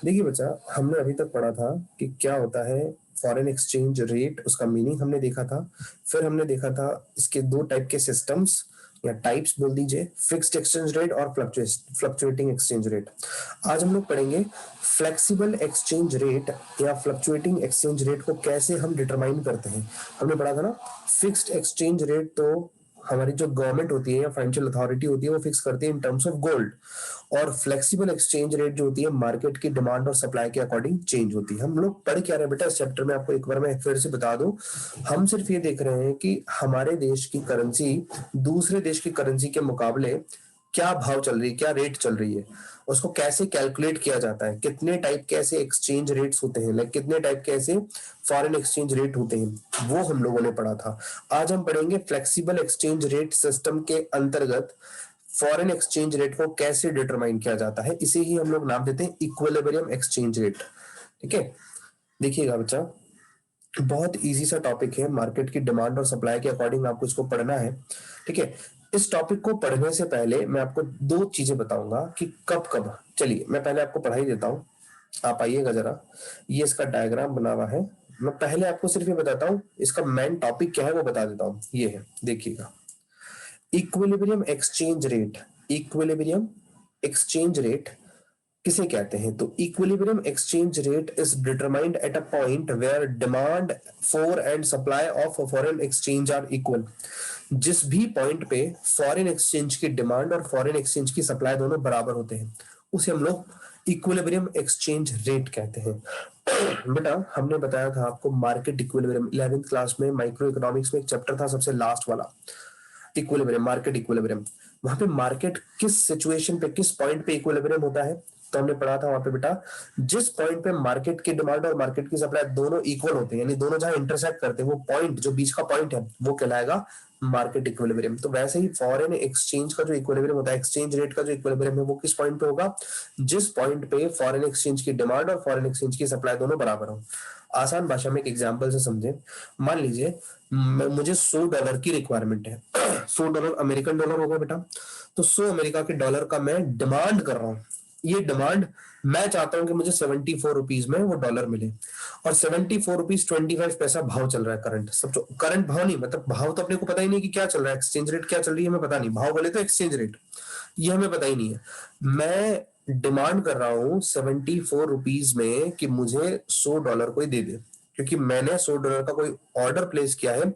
देखिए बच्चा, हमने अभी तक पढ़ा था कि क्या होता है फॉरेन एक्सचेंज रेट, उसका मीनिंग हमने देखा था। फिर हमने देखा था इसके दो टाइप के सिस्टम्स या टाइप्स बोल दीजिए, फिक्स्ड एक्सचेंज रेट और फ्लक्चुएटिंग एक्सचेंज रेट। आज हम लोग पढ़ेंगे फ्लेक्सिबल एक्सचेंज रेट या फ्लक्चुएटिंग एक्सचेंज रेट को कैसे हम डिटरमाइन करते हैं। हमने पढ़ा था ना, फिक्स्ड एक्सचेंज रेट तो हमारी जो गवर्नमेंट होती है या फाइनेंशियल अथॉरिटी होती है वो फिक्स करती है इन टर्म्स ऑफ गोल्ड, और फ्लेक्सिबल एक्सचेंज रेट जो होती है मार्केट की डिमांड और सप्लाई के अकॉर्डिंग चेंज होती है। हम लोग पढ़ क्या रहे हैं बेटा इस चैप्टर में, आपको एक बार मैं फिर से बता दूं। हम सिर्फ ये देख रहे हैं कि हमारे देश की करेंसी दूसरे देश की करेंसी के मुकाबले क्या भाव चल रही है, क्या रेट चल रही है, उसको कैसे कैलकुलेट किया जाता है, कितने टाइप के ऐसे एक्सचेंज रेट्स होते हैं, लाइक कितने टाइप के ऐसे फॉरेन एक्सचेंज रेट होते हैं, वो हम लोगों ने पढ़ा था। आज हम पढ़ेंगे फ्लेक्सिबल एक्सचेंज रेट सिस्टम के अंतर्गत फॉरेन एक्सचेंज रेट को कैसे डिटरमाइन किया जाता है। इसे ही हम लोग नाम देते हैं इक्विलिब्रियम एक्सचेंज रेट। ठीक है, देखिएगा बच्चा, बहुत इजी सा टॉपिक है, मार्केट की डिमांड और सप्लाई के अकॉर्डिंग आपको इसको पढ़ना है। ठीक है, इस टॉपिक को पढ़ने से पहले मैं आपको दो चीजें बताऊंगा कि कब कब। चलिए मैं पहले आपको पढ़ाई देता हूँ, आप आइएगा जरा। ये इसका डायग्राम बना हुआ है। मैं पहले आपको सिर्फ ये बताता हूँ, इसका मेन टॉपिक क्या है वो बता देता हूँ। ये है, देखिएगा, equilibrium exchange rate. Equilibrium exchange rate किसे कहते हैं? तो equilibrium exchange rate is determined at a point where demand for and supply of foreign exchange are equal. जिस भी पॉइंट पे फॉरेन एक्सचेंज की डिमांड और फॉरेन एक्सचेंज की सप्लाई दोनों बराबर होते हैं, उसे हम लोग इक्विलिब्रियम एक्सचेंज रेट कहते हैं। बेटा हमने बताया था आपको मार्केट इक्विलिब्रियम 11th क्लास में, माइक्रो इकोनॉमिक्स में एक चैप्टर था सबसे लास्ट वाला, इक्विलिब्रियम, मार्केट इक्विलिब्रियम। वहां पे मार्केट किस सिचुएशन पे, किस पॉइंट पे इक्विलिब्रियम होता है, तो हमने पढ़ा था वहां पे बेटा, जिस पॉइंट पे मार्केट की डिमांड और मार्केट की सप्लाई दोनों इक्वल होते हैं, यानी दोनों जहां इंटरसेक्ट करते हैं, वो पॉइंट जो बीच का पॉइंट है वो कहलाएगा मार्केट इक्विलिब्रियम। तो वैसे ही फॉरेन एक्सचेंज का जो इक्विलिब्रियम होता है, एक्सचेंज रेट का जो इक्विलिब्रियम है, वो किस पॉइंट पे होगा? जिस पॉइंट पे फॉरेन एक्सचेंज की डिमांड और फॉरेन एक्सचेंज की सप्लाई दोनों बराबर हो। आसान भाषा में एक एग्जांपल से समझे, मान लीजिए मुझे $100 की रिक्वायरमेंट है। $100 अमेरिकन डॉलर होगा बेटा, तो 100 अमेरिका के डॉलर का मैं डिमांड कर रहा हूँ। ये डिमांड मैं चाहता हूं कि मुझे 74 रुपीज में वो डॉलर मिले, और 74 रुपीज 25 पैसा भाव चल रहा है करंट। सब जो करंट भाव नहीं, मतलब भाव तो अपने को पता ही नहीं कि क्या चल रहा है, एक्सचेंज रेट क्या चल रही है हमें पता नहीं, भाव बोले तो एक्सचेंज रेट ये हमें पता ही नहीं है। मैं डिमांड कर रहा हूं 74 रुपीज में कि मुझे $100 कोई दे दे, क्योंकि मैंने $100 का कोई ऑर्डर प्लेस किया है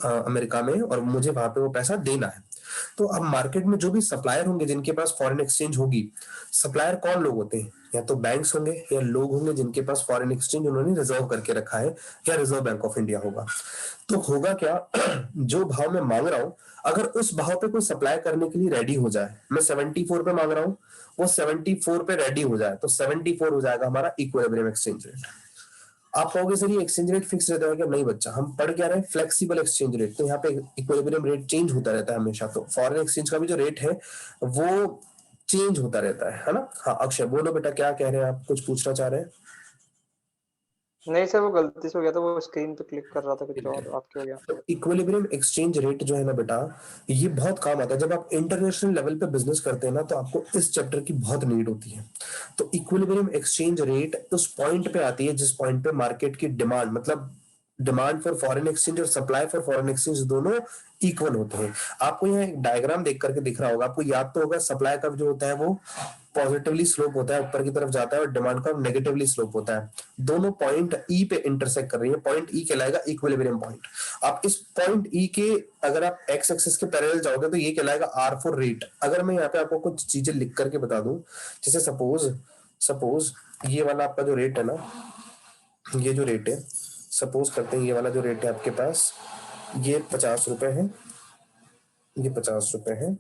अमेरिका में, और मुझे वहां पे वो पैसा देना है। तो अब मार्केट में जो भी सप्लायर होंगे जिनके पास फॉरेन एक्सचेंज होगी, सप्लायर कौन लोग होते हैं? या तो बैंक्स होंगे या लोग होंगे जिनके पास फॉरेन एक्सचेंज उन्होंने रिजर्व करके रखा है, या रिजर्व बैंक ऑफ इंडिया होगा। तो होगा क्या, जो भाव मैं मांग रहा हूं, अगर उस भाव पे कोई सप्लाई करने के लिए रेडी हो जाए, मैं 74 पे मांग रहा हूं, वो 74 पे रेडी हो जाए, तो 74 हो जाएगा हमारा इक्विलिब्रियम एक्सचेंज रेट। आप कहोगे सर ये एक्सचेंज रेट फिक्स रहता है क्या? नहीं बच्चा, हम पढ़ क्या रहे हैं, फ्लेक्सिबल एक्सचेंज रेट। तो यहाँ पे इक्विलिब्रियम रेट चेंज होता रहता है हमेशा। तो फॉरेन एक्सचेंज का भी जो रेट है वो चेंज होता रहता है ना। हाँ अक्षय बोलो बेटा, क्या कह रहे हैं आप, कुछ पूछना चाह रहे हैं? नहीं सर, वो गलती से हो गया था, वो स्क्रीन पे क्लिक कर रहा था कुछ ठीक है, और आपके हो गया। तो इक्विलिब्रियम एक्सचेंज रेट जो है ना बेटा, ये बहुत काम आता है जब आप इंटरनेशनल लेवल पे बिजनेस करते हैं ना, तो आपको इस चैप्टर की बहुत नीड होती है। तो इक्विलिब्रियम एक्सचेंज रेट उस पॉइंट पे आती है जिस पॉइंट पे मार्केट की डिमांड, मतलब डिमांड फॉर फॉरेन एक्सचेंज और सप्लाई फॉर फॉरेन एक्सचेंज दोनों इक्वल होते हैं। आपको यहाँ एक डायग्राम देख करके दिख रहा होगा, आपको याद तो होगा, सप्लाई कर्व जो होता है वो पॉजिटिवली स्लोप होता है, ऊपर की तरफ जाता है, और डिमांड कर्व नेगेटिवली स्लोप होता है। दोनों पॉइंट ई पे इंटरसेक्ट कर रही है, पॉइंट ई कहलाएगा इक्विलिब्रियम पॉइंट। आप इस पॉइंट ई के, अगर आप एक्स एक्सिस के पैरेलल जाओगे तो ये कहलाएगा आर फॉर रेट। अगर मैं यहाँ पे आपको कुछ चीजें लिख करके बता दूं, जैसे सपोज सपोज ये वाला आपका जो रेट है ना, ये जो रेट है, सपोज करते हैं ये वाला जो रेट है आपके पास, ये 50 रुपए है, ये 50 रुपए है,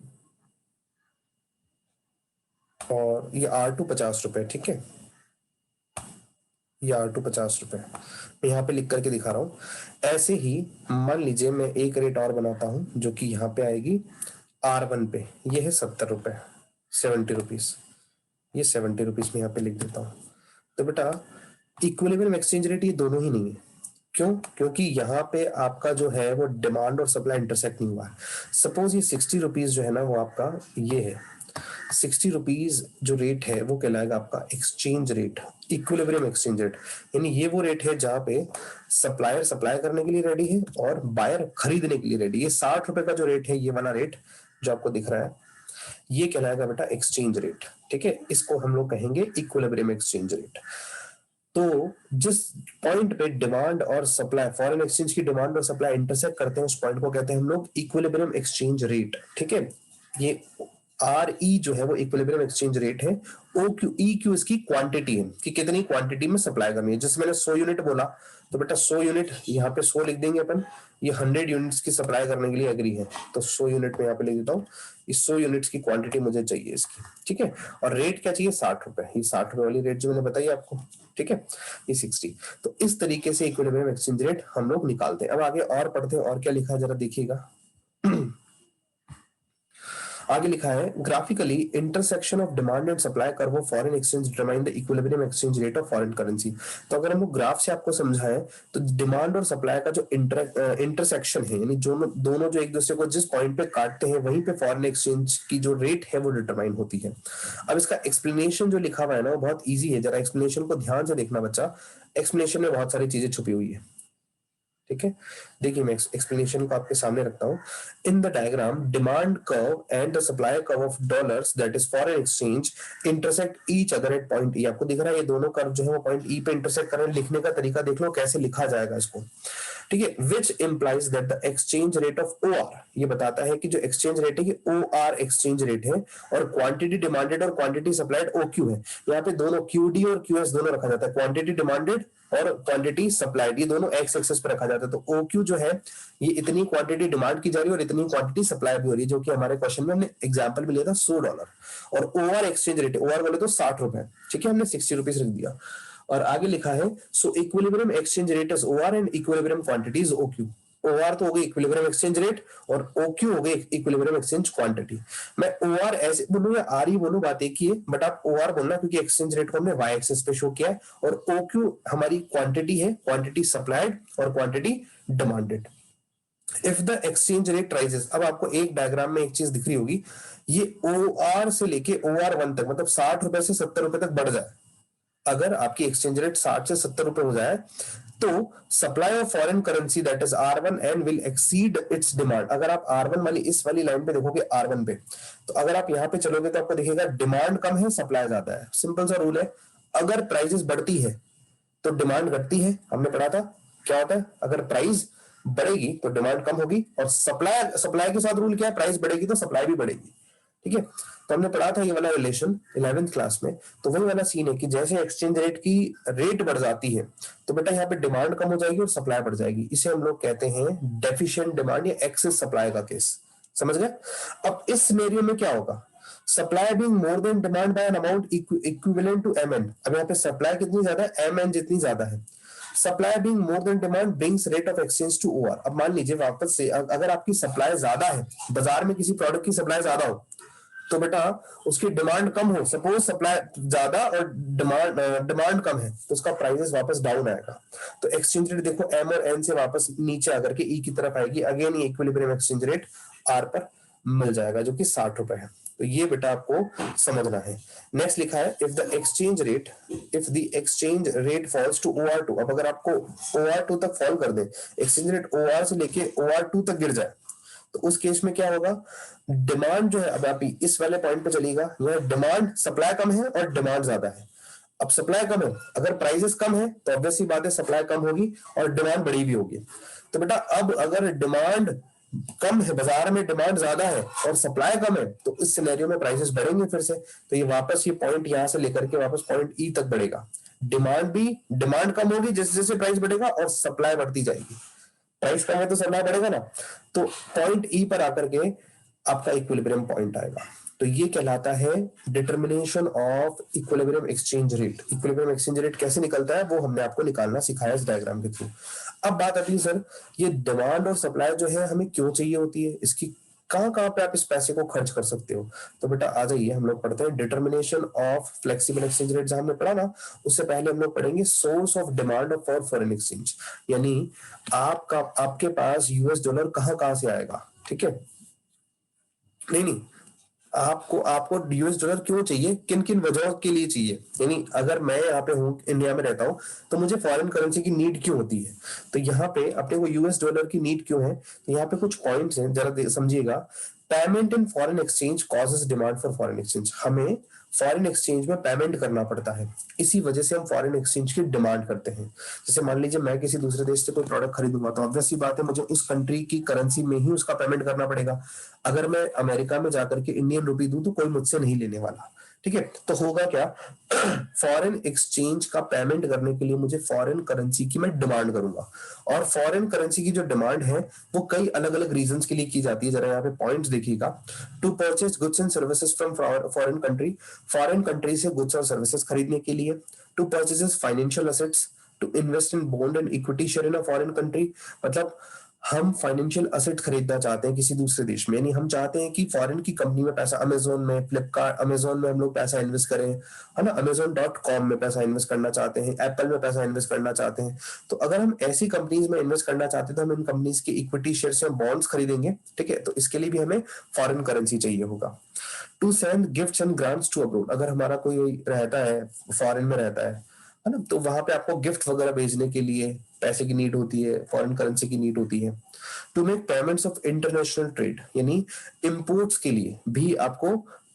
और ये R2 50 रुपए, ठीक है, ये R2 50 रुपए मैं यहाँ पे लिख करके दिखा रहा हूँ। ऐसे ही मान लीजिए मैं एक रेट और बनाता हूँ जो कि यहाँ पे आएगी R1 पे, ये है 70 रुपए, 70 रुपीज, ये 70 रुपीज में यहाँ पे लिख देता हूँ। तो बेटा इक्विलिब्रियम एक्सचेंज रेट ये दोनों ही नहीं है। क्यों? क्योंकि यहाँ पे आपका जो है वो डिमांड और सप्लाई इंटरसेक्ट नहीं हुआ है। सपोज ये 60 रुपीज जो है ना वो आपका ये है, 60 रुपीज जो रेट है वो कहलाएगा आपका exchange rate, equilibrium exchange rate. यानी ये वो रेट है जहां पे सप्लायर सप्लाई करने के लिए रेडी है और बायर खरीदने के लिए रेडी है। 60 रुपए का जो रेट है, ये वाला रेट जो आपको दिख रहा है, ये कहलाएगा बेटा एक्सचेंज रेट। ठीक है, इसको हम लोग कहेंगे इक्विलिब्रियम एक्सचेंज रेट। तो जिस पॉइंट पे डिमांड और सप्लाई, फॉरेन एक्सचेंज की डिमांड और सप्लाई इंटरसेक्ट करते हैं, उस पॉइंट को कहते हैं हम लोग इक्विलिब्रियम एक्सचेंज रेट। ठीक है, ये RE जो है वो इक्विलिब्रियम एक्सचेंज रेट है। EQ इसकी क्वांटिटी है कि कितनी क्वांटिटी में सप्लाई करनी है। जैसे मैंने 100 यूनिट बोला, तो बेटा 100 यूनिट यहाँ पे 100 लिख देंगे अपन। ये 100 यूनिट्स की सप्लाई करने के लिए एग्री है, तो 100 यूनिट में यहाँ पे लिख देता हूँ। इस 100 यूनिट्स की क्वांटिटी मुझे चाहिए इसकी। ठीक है, और रेट क्या चाहिए? 60 रुपए। ये 60 रुपए वाली रेट जो मैंने बताई आपको। ठीक है, ये 60। तो इस तरीके से इक्विलिब्रियम एक्सचेंज रेट हम लोग निकालते हैं। अब आगे और पढ़ते हैं, और क्या लिखा है जरा देखिएगा। आगे लिखा है, graphically intersection of demand and supply curve of foreign exchange determine the equilibrium exchange rate of foreign currency. तो अगर हम लोग ग्राफ से आपको समझाएं, तो डिमांड और सप्लाई का जो इंटरसेक्शन है, यानी दोनों जो एक दूसरे को जिस पॉइंट पे काटते हैं, वहीं पे फॉरेन एक्सचेंज की जो रेट है वो डिटरमाइन होती है। अब इसका एक्सप्लेनेशन जो लिखा हुआ है ना, वो बहुत ईजी है। जरा एक्सप्लेनेशन को ध्यान से देखना बच्चा, एक्सप्लेनेशन में बहुत सारी चीजें छुपी हुई है। ठीक है, देखिए मैं एक्सप्लेनेशन को आपके सामने रखता हूं। In the diagram, demand curve and the supply curve of dollars, that is foreign exchange, intersect each other at point ई। आपको दिख रहा है ये दोनों कर्व जो है वो पॉइंट ई पे इंटरसेक्ट कर रहे हैं। लिखने का तरीका देख लो कैसे लिखा जाएगा इसको। ठीक है, which implies that the exchange rate of OR, ये बताता है कि जो एक्सचेंज रेट है, ये OR एक्सचेंज रेट है, और क्वांटिटी डिमांडेड और क्वांटिटी सप्लाइड OQ है। यहाँ पे दोनों QD और QS दोनों रखा जाता है, क्वांटिटी डिमांडेड और क्वांटिटी सप्लाइड, ये दोनों एक्स एक्सेस पे रखा जाता है। तो OQ जो है, ये इतनी क्वांटिटी डिमांड की जा रही है और इतनी क्वांटिटी सप्लाई भी हो रही है, जो कि हमारे क्वेश्चन में हमने एग्जांपल भी लिया था $100। और OR एक्सचेंज रेट, OR बोले तो 60 रुपए। ठीक है, हमने 60 रुपीज रख दिया। और आगे लिखा है, सो equilibrium exchange rate is OR and equilibrium quantity is OQ। OR तो हो गई इक्विलिब्रियम एक्सचेंज रेट, और OQ हो गई इक्विलिब्रियम एक्सचेंज क्वांटिटी। मैं OR ऐसे बोलूं या RE बोलूं, बात एक ही है, बट आप OR बोलना, क्योंकि एक्सचेंज रेट को हमने Y एक्सिस पे शो किया है, और OQ हमारी क्वांटिटी है, क्वांटिटी सप्लाइड और quantity demanded. If the exchange rate rises, अब आपको एक डायग्राम में एक चीज दिख रही होगी, ये OR से लेके OR1 तक, मतलब 60 रुपए से 70 रुपए तक बढ़ जाए, अगर आपकी एक्सचेंज रेट 60 से 70 रुपए हो जाए, तो supply of foreign currency that is R1N will exceed it's demand. अगर आप R1 वाली इस वाली लाइन पे देखोगे, R1 पे, तो अगर आप यहां पे चलोगे तो आपको दिखेगा डिमांड कम है, सप्लाई ज्यादा है। सिंपल सा रूल है, अगर प्राइसेस बढ़ती है तो डिमांड घटती है। हमने पढ़ा था क्या होता है, अगर प्राइस बढ़ेगी तो डिमांड कम होगी, और सप्लाई के साथ रूल क्या है, प्राइस बढ़ेगी तो सप्लाई भी बढ़ेगी। ठीक है, तो हमने पढ़ा था ये वाला रिलेशन 11th क्लास में। तो वही वाला सीन है कि जैसे एक्सचेंज रेट की रेट बढ़ जाती है, तो बेटा यहाँ पे डिमांड कम हो जाएगी और सप्लाई बढ़ जाएगी। इसे हम लोग कहते हैं डेफिशिएंट डिमांड या एक्सेस सप्लाई का केस। समझ गए? अब इस सिनेरियो में क्या होगा, supply being more than demand by an amount equivalent to MN। अब यहाँ पे सप्लाई कितनी ज्यादा है, MN जितनी ज्यादा है। Supply being more than demand brings rate of exchange to OR। अब मान लीजिए वापस से, अगर आपकी सप्लाई ज्यादा है, बाजार में किसी प्रोडक्ट की सप्लाई ज्यादा हो, तो बेटा उसकी डिमांड कम हो, सपोज सप्लाई ज्यादा और डिमांड कम है, तो उसका प्राइसेस वापस डाउन आएगा। तो एक्सचेंज रेट देखो M और N से वापस नीचे आकर के E की तरफ आएगी। अगेन ये इक्विलिब्रियम एक्सचेंज रेट R पर मिल जाएगा, जो कि 60 रुपए है। तो ये बेटा आपको समझना है। नेक्स्ट लिखा है, if the exchange rate falls to OR2। अब अगर आपको OR2 तक फॉल कर दे, एक्सचेंज रेट OR से लेके OR2 तक गिर जाए, तो उस केस में क्या होगा, डिमांड जो है, अब आप इस वाले पॉइंट पे चलिएगा, यह डिमांड, सप्लाई कम है और डिमांड ज्यादा है। अब सप्लाई कम है, अगर प्राइसेस कम है तो ऑब्वियसली बात है सप्लाई कम होगी और डिमांड बड़ी भी होगी। तो बेटा अब अगर डिमांड कम है, बाजार में डिमांड ज्यादा है और सप्लाई कम है, तो इस सिनेरियो में प्राइसेस बढ़ेंगे फिर से। तो ये वापस ये पॉइंट यहां से लेकर के वापस पॉइंट E तक बढ़ेगा। डिमांड कम होगी जैसे जैसे प्राइस बढ़ेगा, और सप्लाई बढ़ती जाएगी। प्राइस कम है तो सप्लाई बढ़ेगा ना, तो पॉइंट E पर आकर के आपका इक्विलिब्रियम पॉइंट आएगा। तो ये कहलाता है determination of equilibrium exchange rate. Equilibrium exchange rate कैसे निकलता है वो हमने आपको निकालना सिखाया इस डायग्राम के थ्रू। अब बात आती है, सर ये डिमांड और सप्लाई जो है हमें क्यों चाहिए होती है, इसकी कहां कहां पे आप इस पैसे को खर्च कर सकते हो। तो बेटा आ जाइए, हम लोग पढ़ते हैं determination of flexible exchange rate. जहां हमने पढ़ा ना, उससे पहले हम लोग पढ़ेंगे source of demand for foreign exchange, यानी आपके पास US डॉलर कहां कहां से आएगा। ठीक है, नहीं, आपको आपको यूएस डॉलर क्यों चाहिए, किन किन वजहों के लिए चाहिए, यानी अगर मैं यहाँ पे हूँ, इंडिया में रहता हूँ, तो मुझे फॉरेन करेंसी की नीड क्यों होती है। तो यहाँ पे अपने को यूएस डॉलर की नीड क्यों है, तो यहाँ पे कुछ पॉइंट्स हैं, जरा समझिएगा। Payment in foreign exchange causes demand for foreign exchange, हमें फॉरेन एक्सचेंज में पेमेंट करना पड़ता है, इसी वजह से हम फॉरेन एक्सचेंज की डिमांड करते हैं। जैसे मान लीजिए मैं किसी दूसरे देश से कोई प्रोडक्ट खरीदूंगा, तो ऑब्वियस सी बात है मुझे उस कंट्री की करेंसी में ही उसका पेमेंट करना पड़ेगा। अगर मैं अमेरिका में जाकर के इंडियन रुपी दूं तो कोई मुझसे नहीं लेने वाला, ठीक है। तो होगा क्या, फॉरेन एक्सचेंज का पेमेंट करने के लिए मुझे फॉरेन करेंसी की मैं डिमांड करूंगा, और फॉरेन करेंसी की जो डिमांड है वो कई अलग अलग रीजंस के लिए की जाती है। जरा यहाँ पे पॉइंट्स देखिएगा। To purchase goods and services from foreign country, foreign country से गुड्स और सर्विसेज खरीदने के लिए। To purchases financial assets, to invest in bond and equity share in a foreign country, मतलब हम फाइनेंशियल असेट खरीदना चाहते हैं किसी दूसरे देश में, यानी हम चाहते हैं कि फॉरेन की कंपनी में पैसा, अमेजोन में, फ्लिपकार्ट, अमेजोन में हम लोग पैसा इन्वेस्ट करें, है ना, अमेजोन.com में पैसा इन्वेस्ट करना चाहते हैं, एप्पल में पैसा इन्वेस्ट करना चाहते हैं। तो अगर हम ऐसी कंपनीज में इन्वेस्ट करना चाहते हैं तो हम इन कंपनीज की इक्विटी शेयर या बॉन्ड्स खरीदेंगे, ठीक है। तो इसके लिए भी हमें फॉरेन करेंसी चाहिए होगा। To send gifts and grants to abroad, अगर हमारा कोई रहता है फॉरेन में रहता है ना, तो वहां पे आपको गिफ्ट वगैरह भेजने के लिए पैसे की नीड होती है, फॉरेन करेंसी की नीड होती है। To make payments of international trade, यानी इंपोर्ट्स के लिए भी आपको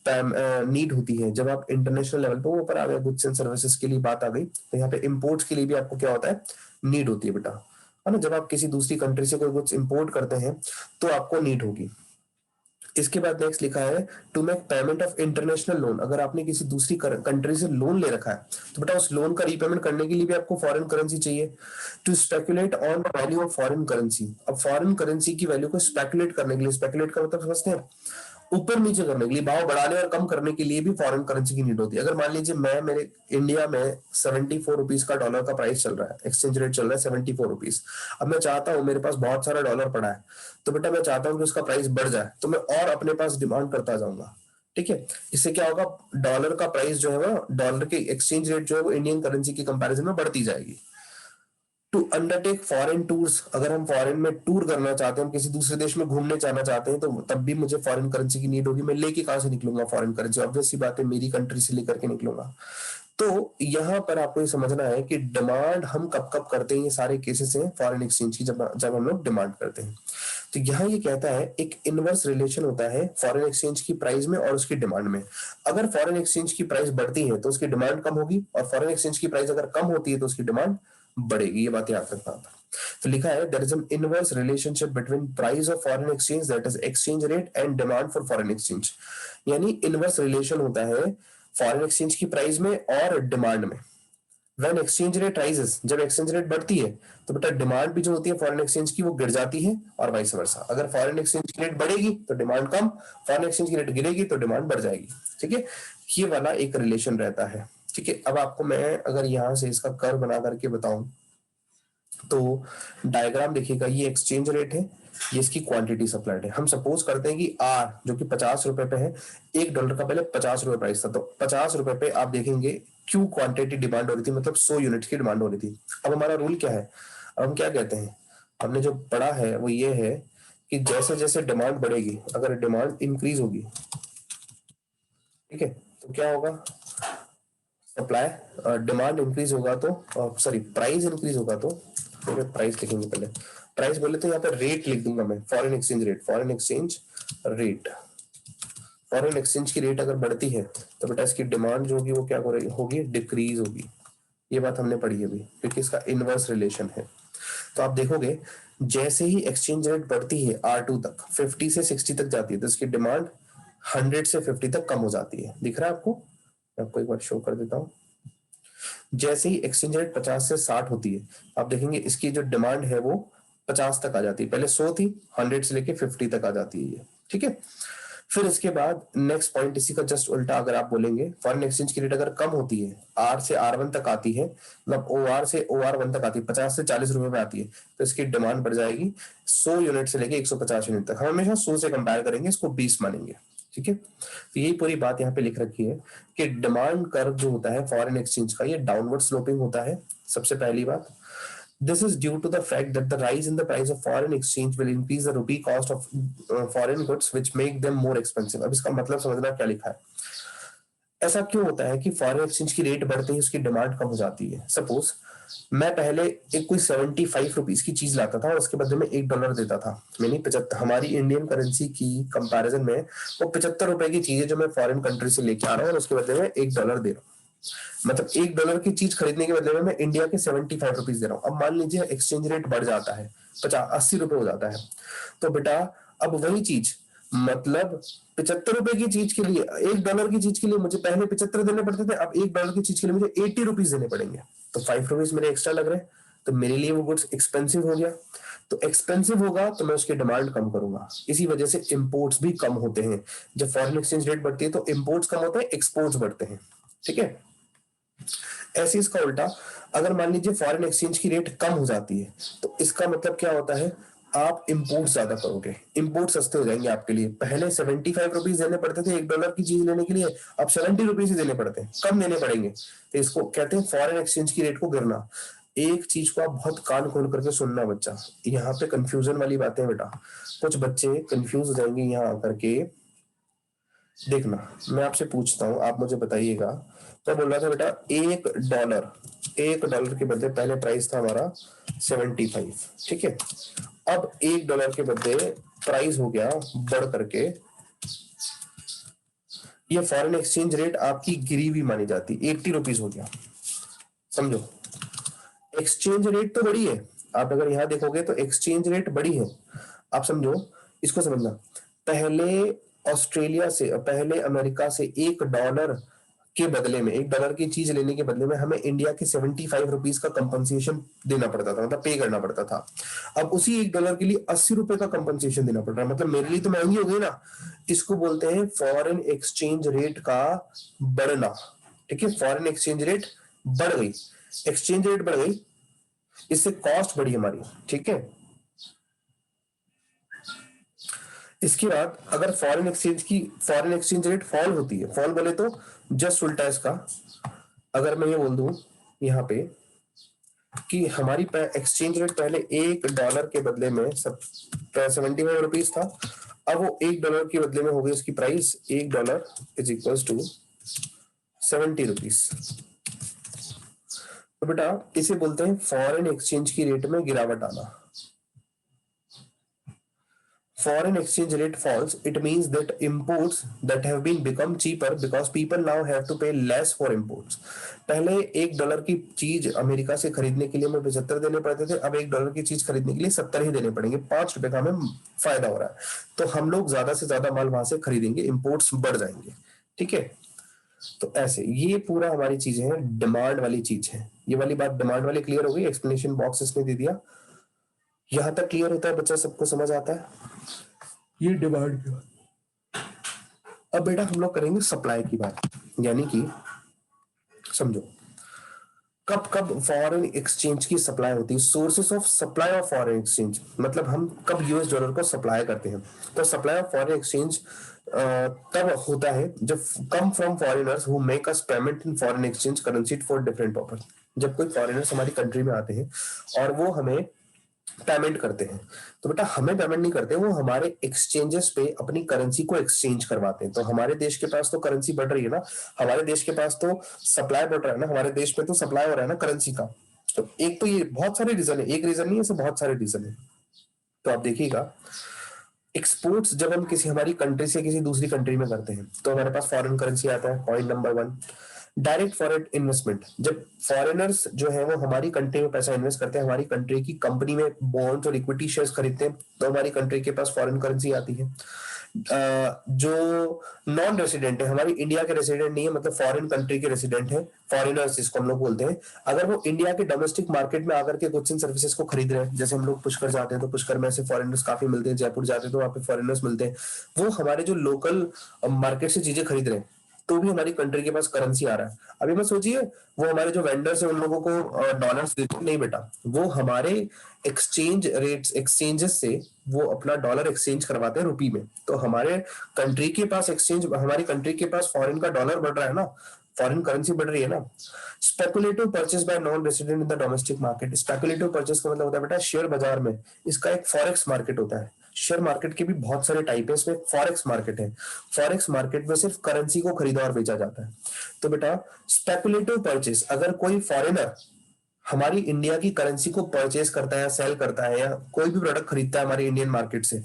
नीड होती है। जब आप इंटरनेशनल लेवल पर ऊपर आ गए, गुड्स एंड सर्विसेज के लिए बात आ गई, तो यहाँ पे इंपोर्ट्स के लिए भी आपको क्या होता है, नीड होती है बेटा, है ना। जब आप किसी दूसरी कंट्री से कोई गुड्स इंपोर्ट करते हैं तो आपको नीड होगी। इसके बाद नेक्स्ट लिखा है to make payment of international loan, अगर आपने किसी दूसरी कंट्री से लोन ले रखा है तो बेटा उस लोन का रीपेमेंट करने के लिए भी आपको फॉरेन करेंसी चाहिए। To speculate on the value of foreign currency, अब फॉरेन करेंसी की वैल्यू को स्पेकुलेट करने के लिए, स्पेकुलेट का मतलब समझते हैं, ऊपर नीचे करने के लिए, भाव बढ़ाने और कम करने के लिए भी फॉरेन करेंसी की नीड होती है। अगर मान लीजिए मैं, मेरे इंडिया में 74 रुपीज का डॉलर का प्राइस चल रहा है, एक्सचेंज रेट चल रहा है 74 रुपीज, अब मैं चाहता हूं, मेरे पास बहुत सारा डॉलर पड़ा है, तो बेटा मैं चाहता हूं कि उसका प्राइस बढ़ जाए, तो मैं और अपने पास डिमांड करता जाऊंगा, ठीक है। इससे क्या होगा, डॉलर का प्राइस जो है वो, डॉलर की एक्सचेंज रेट जो है वो इंडियन करेंसी की कंपैरिजन में बढ़ती जाएगी। टू अंडरटेक फॉरेन टूर्स, अगर हम फॉरेन में टूर करना चाहते हैं, हम किसी दूसरे देश में घूमने जाना चाहते हैं, तो तब भी मुझे फॉरेन करेंसी की नीड होगी। मैं लेके कहां से निकलूंगा फॉरेन करेंसी, ऑब्वियस सी बात है मेरी कंट्री से लेकर के निकलूंगा। तो यहाँ पर आपको ये समझना है कि डिमांड हम कब कब करते हैं, ये सारे केसेस हैं फॉरेन एक्सचेंज की, जब जब हम लोग डिमांड करते हैं। तो यहाँ ये कहता है एक इनवर्स रिलेशन होता है फॉरेन एक्सचेंज की प्राइस में और उसकी डिमांड में। अगर फॉरेन एक्सचेंज की प्राइस बढ़ती है तो उसकी डिमांड कम होगी, और फॉरेन एक्सचेंज की प्राइस अगर कम होती है तो उसकी डिमांड बढ़ेगी। ये बात याद रखना था। तो लिखा है there is an inverse relationship between price of foreign exchange, that is exchange rate, and demand for foreign exchange, यानी इनवर्स रिलेशन होता है फॉरेन एक्सचेंज की प्राइस में और डिमांड में। व्हेन एक्सचेंज रेट राइजेस, जब एक्सचेंज रेट बढ़ती है तो बेटा डिमांड भी जो होती है फॉरेन एक्सचेंज की वो गिर जाती है, और वाइस वर्सा। अगर फॉरेन एक्सचेंज की रेट बढ़ेगी तो डिमांड कम, फॉरेन एक्सचेंज की रेट गिरेगी तो डिमांड बढ़ जाएगी, ठीक है। ये वाला एक रिलेशन रहता है, ठीक है। अब आपको मैं अगर यहां से इसका कर्व बना करके बताऊं, तो डायग्राम देखिएगा, ये एक्सचेंज रेट है, ये इसकी क्वांटिटी सप्लाइड है। हम सपोज करते हैं कि आर जो कि 50 रुपए पे है, $1 का पहले 50 रुपए प्राइस था, तो 50 रुपए पे आप देखेंगे क्यू क्वांटिटी डिमांड हो रही थी, मतलब 100 यूनिट की डिमांड हो रही थी। अब हमारा रूल क्या है, अब हम क्या कहते हैं, हमने जो पढ़ा है वो ये है कि जैसे जैसे डिमांड बढ़ेगी, अगर डिमांड इंक्रीज होगी, ठीक है, तो क्या होगा, सप्लाई, डिमांड इंक्रीज होगा तो, सॉरी प्राइस इंक्रीज होगा तो, प्राइस लिखेंगे पहले, प्राइस बोले तो यहाँ पे रेट लिख दूंगा मैं, foreign exchange rate, foreign exchange rate, foreign exchange की रेट अगर बढ़ती है तो बेटा इसकी डिमांड जो होगी वो क्या हो रही होगी, डिक्रीज होगी। ये बात हमने पढ़ी अभी, क्योंकि इसका इनवर्स रिलेशन है। तो आप देखोगे जैसे ही एक्सचेंज रेट बढ़ती है R2 तक, 50 से 60 तक जाती है, तो इसकी डिमांड 100 से 50 तक कम हो जाती है। दिख रहा है आपको, मैं आपको एक बार शो कर देता हूँ। जैसे ही एक्सचेंज रेट 50 से 60 होती है, आप देखेंगे इसकी जो डिमांड है वो 50 तक आ जाती है, पहले 100 थी, 100 से लेके 50 तक आ जाती है ये, ठीक है। फिर इसके बाद नेक्स्ट पॉइंट इसी का जस्ट उल्टा अगर आप बोलेंगे, फॉरेन एक्सचेंज की रेट अगर कम होती है, आर से R1 तक आती है, मतलब OR से OR1 तक आती है, 50 से 40 रुपए में आती है, तो इसकी डिमांड बढ़ जाएगी 100 यूनिट से लेके 150 यूनिट तक। हम हमेशा 100 से कंपेयर करेंगे, इसको 20 मानेंगे, ठीक है। तो यही पूरी बात यहाँ पे लिख रखी है कि डिमांड कर्व जो होता है फॉरेन एक्सचेंज का, ये डाउनवर्ड स्लोपिंग होता है, सबसे पहली बात। This is due to the fact that the rise in the price of foreign exchange will increase the rupee cost of foreign goods, which make them more expensive. अब इसका मतलब समझना क्या लिखा है। ऐसा क्यों होता है कि फॉरेन एक्सचेंज की रेट बढ़ते ही उसकी डिमांड कम हो जाती है। सपोज मैं पहले एक कोई 75 रुपीज की चीज लाता था और उसके बदले में $1 देता था, यानी 75, हमारी इंडियन करेंसी की कंपैरिजन में वो 75 रुपए की चीज है जो मैं फॉरेन कंट्री से लेके आ रहा हूँ और उसके बदले में $1 दे रहा हूँ। मतलब $1 की चीज खरीदने के बदले में मैं इंडिया के 75 रुपीज दे रहा हूँ। अब मान लीजिए एक्सचेंज रेट बढ़ जाता है, 50-80 रुपए हो जाता है, तो बेटा अब वही चीज, मतलब 75 रुपए की चीज के लिए, $1 की चीज के लिए मुझे पहले 75 देने पड़ते थे, अब $1 की चीज के लिए मुझे 80 रुपीज देने पड़ेंगे। तो 5 रुपीज मेरे एक्स्ट्रा लग रहे हैं, तो मेरे लिए वो गुड्स एक्सपेंसिव हो गया। तो एक्सपेंसिव होगा तो मैं उसकी डिमांड कम करूंगा, इसी वजह से इंपोर्ट्स भी कम होते हैं। जब फॉरेन एक्सचेंज रेट बढ़ती है तो इंपोर्ट्स कम होते हैं, एक्सपोर्ट्स बढ़ते हैं। ठीक है, ऐसे इसका उल्टा, अगर मान लीजिए फॉरेन एक्सचेंज की रेट कम हो जाती है तो इसका मतलब क्या होता है, आप इंपोर्ट ज्यादा करोगे, इंपोर्ट सस्ते हो जाएंगे आपके लिए। पहले 75 रुपीज देने पड़ते थे $1 की चीज लेने के लिए, अब 70 रुपीज ही देने पड़ते हैं, कम देने पड़ेंगे। तो इसको कहते हैं फॉरेन एक्सचेंज की रेट को गिरना। एक चीज को आप बहुत कान खोल करके सुनना बच्चा, यहाँ पे कंफ्यूजन वाली बातें बेटा, कुछ बच्चे कंफ्यूज हो जाएंगे यहाँ आकर के। देखना, मैं आपसे पूछता हूँ, आप मुझे बताइएगा। तो बोल रहा था बेटा $1 के बदले पहले प्राइस था हमारा 75, ठीक है। अब $1 के बदले प्राइस हो गया बढ़ करके, ये फॉरेन एक्सचेंज रेट आपकी गिरी हुई मानी जाती, 80 रुपीज हो गया। समझो, एक्सचेंज रेट तो बढ़ी है, आप अगर यहां देखोगे तो एक्सचेंज रेट बढ़ी है। आप समझो, इसको समझना, पहले ऑस्ट्रेलिया से, पहले अमेरिका से $1 के बदले में, $1 की चीज लेने के बदले में हमें इंडिया के 75 रुपीज का कंपनसेशन देना पड़ता था, मतलब पे करना पड़ता था। अब उसी $1 के लिए 80 रुपए का कंपनसेशन देना पड़ रहा है, मतलब मेरे लिए तो महंगी हो गई ना। इसको बोलते हैं फॉरेन एक्सचेंज रेट का बढ़ना। ठीक है, फॉरेन एक्सचेंज रेट बढ़ गई, एक्सचेंज रेट बढ़ गई, इससे कॉस्ट बढ़ी हमारी। ठीक है, इसके बाद अगर फॉरेन एक्सचेंज रेट फॉल होती है, फॉल बोले तो जस्ट उल्टा इसका, अगर मैं ये बोल दूं यहाँ पे कि हमारी एक्सचेंज रेट पहले $1 के बदले में 75 रुपीज था, अब वो $1 के बदले में हो गई उसकी price, $1 is equal to 70 rupees. तो बेटा इसे बोलते हैं फॉरेन एक्सचेंज की रेट में गिरावट आना। Foreign exchange rate falls, it means that imports that have been become cheaper because people now have to pay less for imports. पहले $1 की चीज अमेरिका से खरीदने के लिए हमें 75 देने पड़ते थे, अब $1 की चीज खरीदने के लिए 70 ही देने पड़ेंगे, ₹5 का हमें फायदा हो रहा है। तो हम लोग ज्यादा से ज्यादा माल वहां से खरीदेंगे, इंपोर्ट्स बढ़ जाएंगे। ठीक है, तो ऐसे ये पूरा हमारी चीजें हैं, डिमांड वाली चीज है। ये वाली बात डिमांड वाली क्लियर हो गई, एक्सप्लेनेशन बॉक्स इसमें दे दिया। यहां तक क्लियर होता है बच्चा, सबको समझ आता है ये डिमांड की बात। अब बेटा हम लोग करेंगे सप्लाई की बात, यानी कि समझो कब कब फॉरेन एक्सचेंज की सप्लाई होती है, sources of supply of foreign exchange, मतलब हम कब $US को सप्लाई करते हैं। तो सप्लाई ऑफ फॉरेन एक्सचेंज तब होता है जब come from foreigners who make us payment in foreign exchange currency for different purpose. जब कोई फॉरेनर्स हमारी कंट्री में आते हैं और वो हमें पेमेंट करते हैं, तो बेटा हमें पेमेंट नहीं करते, वो हमारे एक्सचेंजेस पे अपनी करेंसी को एक्सचेंज करवाते हैं। तो हमारे देश के पास तो करेंसी बढ़ रही है ना, हमारे देश के पास तो सप्लाई बढ़ रहा है ना, हमारे देश में तो सप्लाई हो रहा है ना करेंसी का। तो एक तो ये बहुत सारे रीजन है, एक रीजन नहीं है, बहुत सारे रीजन है। तो आप देखिएगा, एक्सपोर्ट्स जब हम किसी हमारी कंट्री से किसी दूसरी कंट्री में करते हैं तो हमारे पास फॉरेन करेंसी आता है, point number 1। Direct foreign investment, जब फॉरेनर्स जो है वो हमारी कंट्री में पैसा इन्वेस्ट करते हैं, हमारी कंट्री की कंपनी में बॉन्ड्स और इक्विटी शेयर्स खरीदते हैं, तो हमारी कंट्री के पास फॉरेन करेंसी आती है। जो नॉन रेसिडेंट है, हमारी इंडिया के रेसिडेंट नहीं है, मतलब फॉरेन कंट्री के रेसिडेंट है, फॉरेनर्स जिसको हम लोग बोलते हैं, अगर वो इंडिया के डोमेस्टिक मार्केट में आकर के गुड्स एंड सर्विसेज को खरीद रहे हैं, जैसे हम लोग पुष्कर जाते हैं तो पुष्कर में ऐसे फॉरेनर्स काफी मिलते हैं, जयपुर जाते हैं तो वहां पे फॉरेनर्स मिलते हैं, वो हमारे जो लोकल मार्केट से चीजें खरीद रहे हैं, तो भी हमारी कंट्री के पास करेंसी आ रहा है। अभी मैं सोचिए, वो हमारे जो वेंडर्स है उन लोगों को डॉलर्स देते नहीं बेटा, वो हमारे एक्सचेंज रेट्स, एक्सचेंजेस से वो अपना डॉलर एक्सचेंज करवाते हैं रुपी में। तो हमारे कंट्री के पास एक्सचेंज, हमारी कंट्री के पास फॉरेन का डॉलर बढ़ रहा है ना, फॉरेन करेंसी बढ़ रही है ना। Speculative purchase bye non resident in the domestic market, speculative purchase का मतलब होता है बेटा शेयर बाजार में इसका एक फॉरेक्स मार्केट होता है। शेयर मार्केट के भी बहुत सारे टाइप है, इसमें फॉरेक्स मार्केट है। फॉरेक्स मार्केट में सिर्फ करेंसी को खरीदा और बेचा जाता है। तो बेटा स्पेकुलेटिव परचेस, अगर कोई फॉरेनर हमारी इंडिया की करेंसी को परचेस करता है या सेल करता है या कोई भी प्रोडक्ट खरीदता है हमारी इंडियन मार्केट से,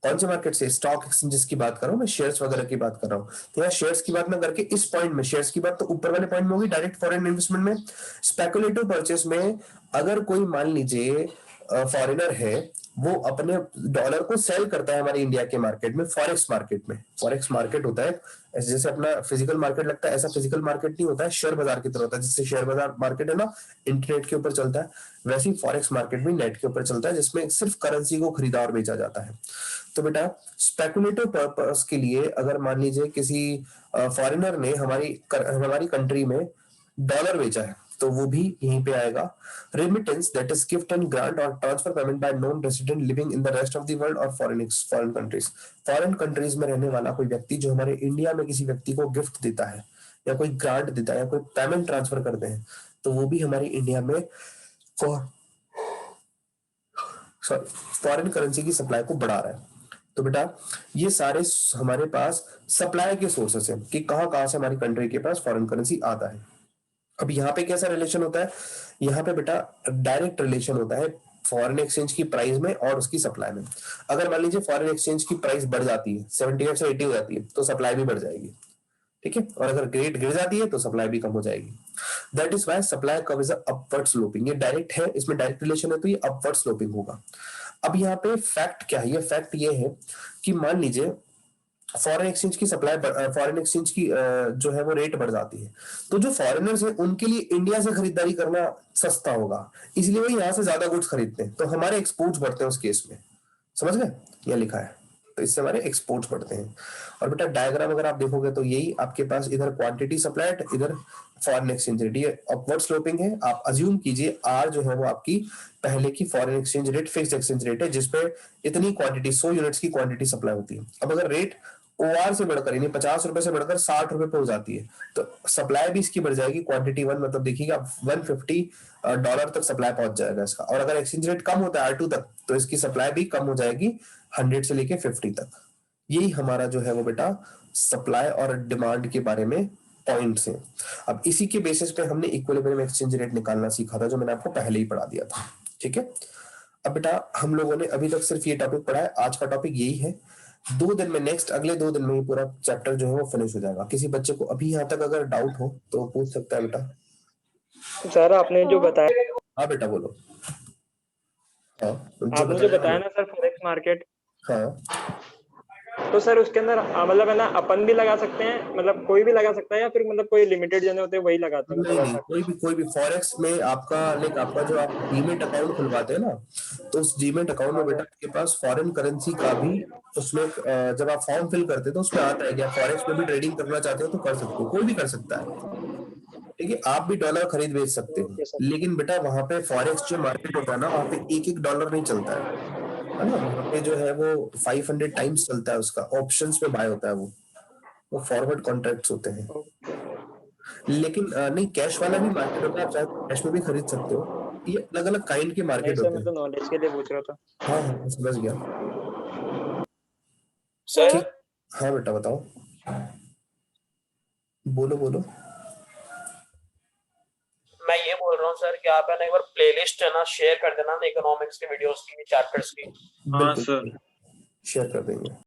कौन से मार्केट से, स्टॉक एक्सचेंजेस की बात कर रहा हूँ मैं, शेयर्स वगैरह की बात कर रहा हूँ। तो यहाँ शेयर्स की बात ना करके इस पॉइंट में, शेयर्स की बात तो ऊपर वाले पॉइंट में होगी डायरेक्ट फॉरेन इन्वेस्टमेंट में। स्पेकुलेटिव परचेस में अगर कोई मान लीजिए फॉरेनर है, वो अपने डॉलर को सेल करता है हमारे इंडिया के मार्केट में, फॉरेक्स मार्केट में। फॉरेक्स मार्केट होता है जैसे अपना फिजिकल मार्केट लगता है, ऐसा फिजिकल मार्केट नहीं होता है, शेयर बाजार की तरह होता है। जिससे शेयर बाजार मार्केट है ना इंटरनेट के ऊपर चलता है, वैसे ही फॉरेक्स मार्केट भी नेट के ऊपर चलता है, जिसमें सिर्फ करेंसी को खरीदा और बेचा जाता है। तो बेटा स्पेकुलेटिव पर्पस के लिए अगर मान लीजिए किसी फॉरेनर ने हमारी कंट्री में डॉलर बेचा है, तो वो भी यहीं पे आएगा। Remittance that is gift and grant और transfer payment by non resident living in the rest of the world और फॉरेन कंट्रीज। फॉरेन कंट्रीज में रहने वाला कोई व्यक्ति जो हमारे इंडिया में किसी व्यक्ति को गिफ्ट देता है या कोई ग्रांट देता है या कोई पेमेंट ट्रांसफर करते हैं, तो वो भी हमारी इंडिया में फॉरेन करेंसी की सप्लाई को बढ़ा रहा है। तो बेटा ये सारे हमारे पास सप्लाई के सोर्सेस हैं कि कहां कहां से हमारी कंट्री के पास फॉरेन करेंसी आता है। अब यहाँ पे कैसा रिलेशन होता है, यहाँ पे बेटा डायरेक्ट रिलेशन होता है फॉरेन एक्सचेंज की प्राइस में और उसकी सप्लाई में। अगर मान लीजिए फॉरेन एक्सचेंज की प्राइस बढ़ जाती है, 75 से 80 हो जाती है, तो सप्लाई भी बढ़ जाएगी, ठीक है। और अगर ग्रेड गिर जाती है तो सप्लाई भी कम हो जाएगी। That is why supply curve is upward sloping. ये डायरेक्ट है, इसमें डायरेक्ट रिलेशन है, तो ये अपवर्ड स्लोपिंग होगा। अब यहाँ पे फैक्ट क्या है, ये फैक्ट ये है कि मान लीजिए फॉरेन एक्सचेंज की सप्लाई, फॉरेन एक्सचेंज की जो है वो रेट बढ़ जाती है, तो जो फॉरेनर्स है उनके लिए इंडिया से खरीदारी करना सस्ता होगा, इसलिए वो यहाँ से ज्यादा गुड्स खरीदते हैं, तो हमारे एक्सपोर्ट्स बढ़ते हैं उस केस में। समझ गए, यह लिखा है, तो इससे हमारे एक्सपोर्ट्स बढ़ते हैं। और बेटा डायग्राम अगर आप देखोगे तो यही आपके पास इधर क्वांटिटी सप्लाइड, इधर फॉरेन एक्सचेंज रेट, ये अपवर्ड स्लोपिंग है। आप अज्यूम कीजिए आर जो है वो आपकी पहले की foreign exchange rate, fixed exchange rate है, जिसपे इतनी क्वांटिटी 100 यूनिट्स की क्वांटिटी सप्लाई होती है। अब अगर रेट ओआर से बढ़कर यानी 50 रुपए से बढ़कर 60 रुपए पे हो जाती है, तो सप्लाई भी इसकी बढ़ जाएगी। क्वांटिटी वन मतलब देखिएगा $150 तक सप्लाई पहुंच जाएगा इसका। और अगर एक्सचेंज रेट कम होता है R2 तक, तो इसकी सप्लाई भी कम हो जाएगी 100 से लेके 50 तक। यही हमारा जो है वो बेटा सप्लाई और डिमांड के बारे में पॉइंट्स हैं। अब इसी के बेसिस पे हमने इक्विलिब्रियम एक्सचेंज रेट निकालना सीखा था, जो मैंने आपको पहले ही पढ़ा दिया था, ठीक है। अब बेटा हम लोगों ने अभी तक सिर्फ ये टॉपिक पढ़ा है, आज का टॉपिक यही है। 2 दिन में, नेक्स्ट अगले 2 दिन में ही पूरा चैप्टर जो है वो फिनिश हो जाएगा। किसी बच्चे को अभी यहाँ तक अगर डाउट हो तो पूछ सकता है बेटा। सर आपने जो बताया, हाँ बेटा बोलो। हाँ आपने जो बताया ना सर फॉरेक्स मार्केट, हाँ तो सर उसके अंदर मतलब है ना अपन भी लगा सकते हैं, मतलब कोई भी लगा सकता है, या फिर मतलब कोई लिमिटेड जने होते हैं वही लगाते हैं, नहीं मतलब नहीं, ऐसा? कोई भी फॉरेक्स में आपका लाइक आपका जो आप डीमेट अकाउंट खुलवाते हैं ना, तो उस डीमेट अकाउंट में हाँ बेटा सर। आपके पास फॉरेन करेंसी का भी उसमें जब आप फॉर्म फिल करते हैं तो उसमें आता है कि आप फॉरेक्स में भी ट्रेडिंग करना चाहते हो तो कर सकते हो, कोई भी कर सकता है, ठीक है। आप भी डॉलर खरीद बेच सकते हो, ओके सर। लेकिन बेटा वहां पे फॉरेक्स जो मार्केट होता है ना, वहां पे एक एक डॉलर नहीं चलता है ना। वहां पे जो है वो 500 टाइम्स चलता है, उसका ऑप्शंस पे बाय होता है वो फॉरवर्ड कॉन्ट्रैक्ट्स होते हैं। लेकिन नहीं, कैश वाला भी मार्केट होता है, आप चाहे कैश में भी खरीद सकते हो। ये अलग अलग काइंड के नहीं मार्केट सर, होते मैं हैं। तो नॉलेज के लिए पूछ रहा था हाँ हाँ मैं समझ गया। सर। ठीक, हाँ बेटा बताओ, बोलो बोलो। मैं ये बोल रहा हूँ सर कि आप है ना एक बार प्लेलिस्ट है ना शेयर कर देना ना इकोनॉमिक्स के वीडियोस की, चैप्टर्स की। हाँ सर। शेयर कर देंगे।